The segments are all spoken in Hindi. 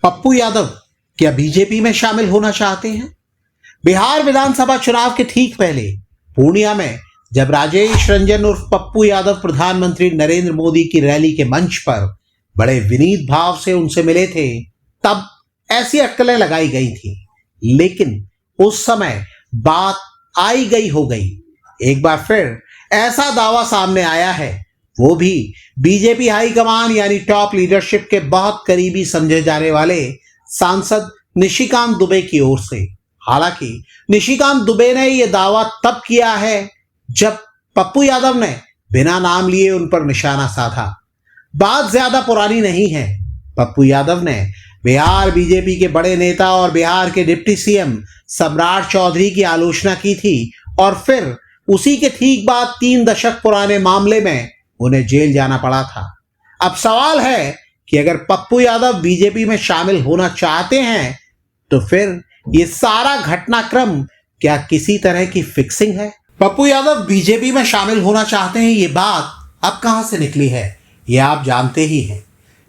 पप्पू यादव क्या बीजेपी में शामिल होना चाहते हैं? बिहार विधानसभा चुनाव के ठीक पहले पूर्णिया में जब राजेश रंजन उर्फ पप्पू यादव प्रधानमंत्री नरेंद्र मोदी की रैली के मंच पर बड़े विनीत भाव से उनसे मिले थे, तब ऐसी अटकलें लगाई गई थी। लेकिन उस समय बात आई गई हो गई। एक बार फिर ऐसा दावा सामने आया है, वो भी बीजेपी हाईकमान यानी टॉप लीडरशिप के बहुत करीबी समझे जाने वाले सांसद निशिकांत दुबे की ओर से। हालांकि निशिकांत दुबे ने यह दावा तब किया है जब पप्पू यादव ने बिना नाम लिए उन पर निशाना साधा। बात ज्यादा पुरानी नहीं है। पप्पू यादव ने बिहार बीजेपी के बड़े नेता और बिहार के डिप्टी सीएम सम्राट चौधरी की आलोचना की थी और फिर उसी के ठीक बाद 3 दशक पुराने मामले में उन्हें जेल जाना पड़ा था। अब सवाल है कि अगर पप्पू यादव बीजेपी में शामिल होना चाहते हैं तो फिर ये सारा घटनाक्रम क्या किसी तरह की फिक्सिंग है? पप्पू यादव बीजेपी में शामिल होना चाहते हैं, ये बात अब कहां से निकली है ये आप जानते ही हैं।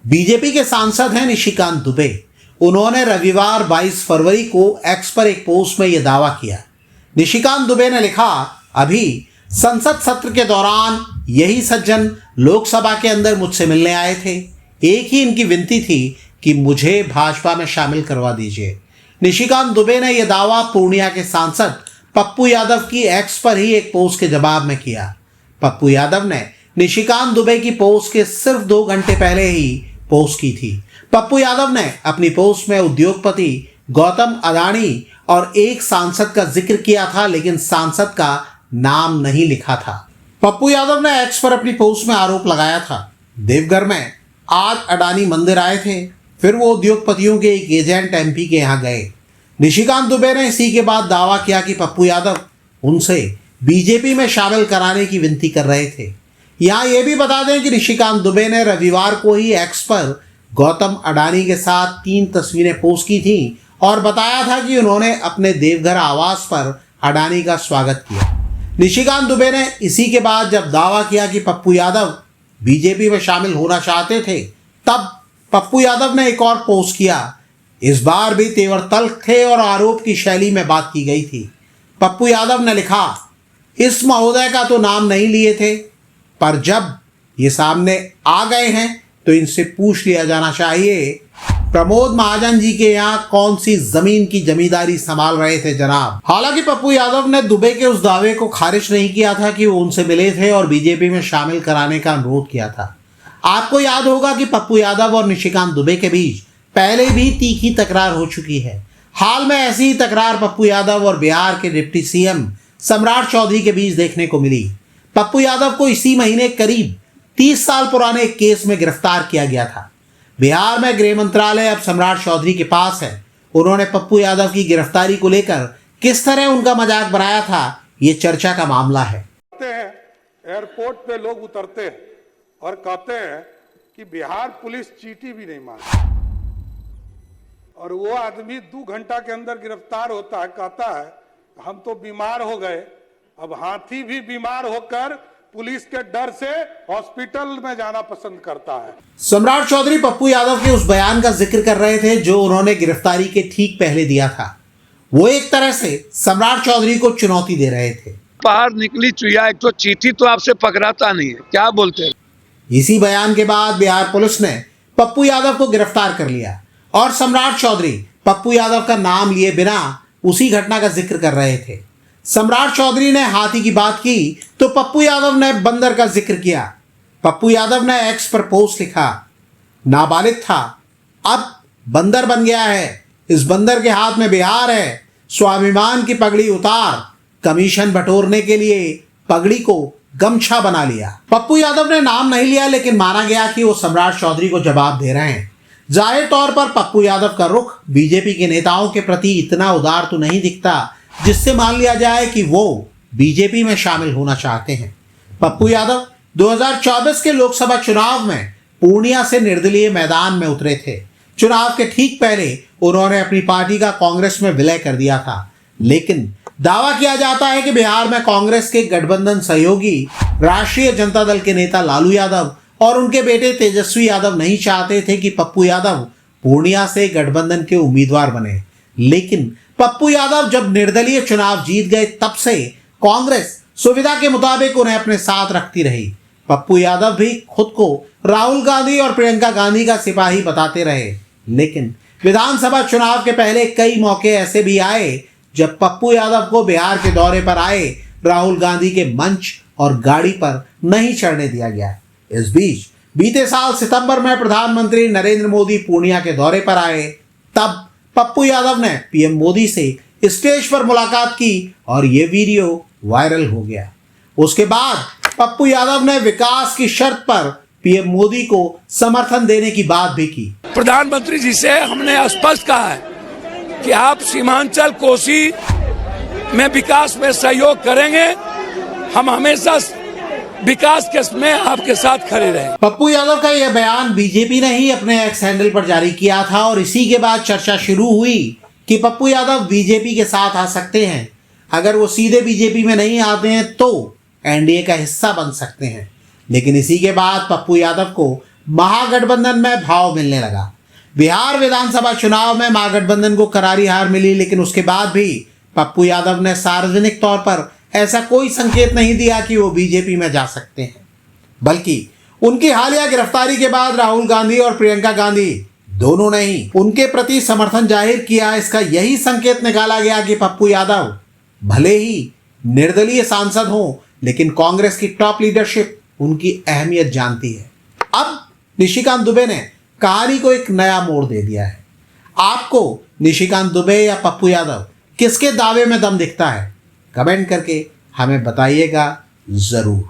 बीजेपी के सांसद हैं निशिकांत दुबे। उन्होंने रविवार 22 फरवरी को एक्स पर एक पोस्ट में यह दावा किया। निशिकांत दुबे ने लिखा, अभी संसद सत्र के दौरान यही सज्जन लोकसभा के अंदर मुझसे मिलने आए थे। एक ही इनकी विनती थी कि मुझे भाजपा में शामिल करवा दीजिए। निशिकांत दुबे ने यह दावा पूर्णिया के सांसद पप्पू यादव की एक्स पर ही एक पोस्ट के जवाब में किया। पप्पू यादव ने निशिकांत दुबे की पोस्ट के सिर्फ 2 घंटे पहले ही पोस्ट की थी। पप्पू यादव ने अपनी पोस्ट में उद्योगपति गौतम अडानी और एक सांसद का जिक्र किया था, लेकिन सांसद का नाम नहीं लिखा था। पप्पू यादव ने एक्स पर अपनी पोस्ट में आरोप लगाया था, देवघर में आज अडानी मंदिर आए थे, फिर वो उद्योगपतियों के एक एजेंट एमपी के यहाँ गए। निशिकांत दुबे ने इसी के बाद दावा किया कि पप्पू यादव उनसे बीजेपी में शामिल कराने की विनती कर रहे थे। यहाँ ये भी बता दें कि निशिकांत दुबे ने रविवार को ही एक्स पर गौतम अडानी के साथ 3 तस्वीरें पोस्ट की थी और बताया था कि उन्होंने अपने देवघर आवास पर अडानी का स्वागत किया। निशिकांत दुबे ने इसी के बाद जब दावा किया कि पप्पू यादव बीजेपी में शामिल होना चाहते थे, तब पप्पू यादव ने एक और पोस्ट किया। इस बार भी तेवर तल्ख थे और आरोप की शैली में बात की गई थी। पप्पू यादव ने लिखा, इस महोदय का तो नाम नहीं लिए थे, पर जब ये सामने आ गए हैं तो इनसे पूछ लिया जाना चाहिए, प्रमोद महाजन जी के यहाँ कौन सी जमीन की जमींदारी संभाल रहे थे जनाब। हालांकि पप्पू यादव ने दुबे के उस दावे को खारिज नहीं किया था कि वो उनसे मिले थे और बीजेपी में शामिल कराने का अनुरोध किया था। आपको याद होगा कि पप्पू यादव और निशिकांत दुबे के बीच पहले भी तीखी तकरार हो चुकी है। हाल में ऐसी ही तकरार पप्पू यादव और बिहार के डिप्टी सीएम सम्राट चौधरी के बीच देखने को मिली। पप्पू यादव को इसी महीने करीब 30 साल पुराने एक केस में गिरफ्तार किया गया था। बिहार में गृह मंत्रालय अब सम्राट चौधरी के पास है। उन्होंने पप्पू यादव की गिरफ्तारी को लेकर किस तरह उनका मजाक बनाया था, ये चर्चा का मामला है। एयरपोर्ट पे लोग उतरते हैं और कहते हैं कि बिहार पुलिस चीटी भी नहीं मानती, और वो आदमी 2 घंटा के अंदर गिरफ्तार होता है, कहता है हम तो बीमार हो गए। अब हाथी भी बीमार होकर पुलिस के डर से हॉस्पिटल में जाना पसंद करता है। सम्राट चौधरी पप्पू यादव के उस बयान का जिक्र कर रहे थे जो उन्होंने गिरफ्तारी के ठीक पहले दिया था। वो एक तरह से सम्राट चौधरी को चुनौती दे रहे थे। बाहर निकली चुया, एक तो चीटी तो आपसे पकड़ाता नहीं है, क्या बोलते हैं। इसी बयान के बाद बिहार पुलिस ने पप्पू यादव को गिरफ्तार कर लिया और सम्राट चौधरी पप्पू यादव का नाम लिए बिना उसी घटना का जिक्र कर रहे थे। सम्राट चौधरी ने हाथी की बात की तो पप्पू यादव ने बंदर का जिक्र किया। पप्पू यादव ने एक्स पर पोस्ट लिखा, नाबालिग था, अब बंदर बन गया है, इस बंदर के हाथ में बिहार है, स्वाभिमान की पगड़ी उतार, कमीशन बटोरने के लिए पगड़ी को गमछा बना लिया। पप्पू यादव ने नाम नहीं लिया, लेकिन माना गया कि वो सम्राट चौधरी को जवाब दे रहे हैं। जाहिर तौर पर पप्पू यादव का रुख बीजेपी के नेताओं के प्रति इतना उदार तो नहीं दिखता जिससे मान लिया जाए कि वो बीजेपी में शामिल होना चाहते हैं। पप्पू यादव 2024 के लोकसभा चुनाव में पूर्णिया से निर्दलीय मैदान में उतरे थे। चुनाव के ठीक पहले उन्होंने अपनी पार्टी का कांग्रेस में विलय कर दिया था, लेकिन दावा किया जाता है कि बिहार में कांग्रेस के गठबंधन सहयोगी राष्ट्रीय जनता दल के नेता लालू यादव और उनके बेटे तेजस्वी यादव नहीं चाहते थे कि पप्पू यादव पूर्णिया से गठबंधन के उम्मीदवार बने, लेकिन पप्पू यादव जब निर्दलीय चुनाव जीत गए तब से कांग्रेस सुविधा के मुताबिक उन्हें अपने साथ रखती रही। पप्पू यादव भी खुद को राहुल गांधी और प्रियंका गांधी का सिपाही बताते रहे, लेकिन विधानसभा चुनाव के पहले कई मौके ऐसे भी आए जब पप्पू यादव को बिहार के दौरे पर आए राहुल गांधी के मंच और गाड़ी पर नहीं चढ़ने दिया गया। इस बीच बीते साल सितंबर में प्रधानमंत्री नरेंद्र मोदी पूर्णिया के दौरे पर आए, तब पप्पू यादव ने पीएम मोदी से स्टेज पर मुलाकात की और ये वीडियो वायरल हो गया। उसके बाद पप्पू यादव ने विकास की शर्त पर पीएम मोदी को समर्थन देने की बात भी की। प्रधानमंत्री जी से हमने स्पष्ट कहा है कि आप सीमांचल कोसी में विकास में सहयोग करेंगे, हम हमेशा विकास के में आपके साथ खड़े रहे। पप्पू यादव का यह बयान बीजेपी ने ही अपने एक्स हैंडल पर जारी किया था और इसी के बाद चर्चा शुरू हुई कि पप्पू यादव बीजेपी के साथ आ सकते हैं। अगर वो सीधे बीजेपी में नहीं आते हैं तो एनडीए का हिस्सा बन सकते हैं। लेकिन इसी के बाद पप्पू यादव को महागठबंधन में भाव मिलने लगा। बिहार विधानसभा चुनाव में महागठबंधन को करारी हार मिली, लेकिन उसके बाद भी पप्पू यादव ने सार्वजनिक तौर पर ऐसा कोई संकेत नहीं दिया कि वो बीजेपी में जा सकते हैं, बल्कि उनकी हालिया गिरफ्तारी के बाद राहुल गांधी और प्रियंका गांधी दोनों ने ही उनके प्रति समर्थन जाहिर किया। इसका यही संकेत निकाला गया कि पप्पू यादव भले ही निर्दलीय सांसद हों, लेकिन कांग्रेस की टॉप लीडरशिप उनकी अहमियत जानती है। अब निशिकांत दुबे ने कहानी को एक नया मोड़ दे दिया है। आपको निशिकांत दुबे या पप्पू यादव किसके दावे में दम दिखता है? कमेंट करके हमें बताइएगा जरूर।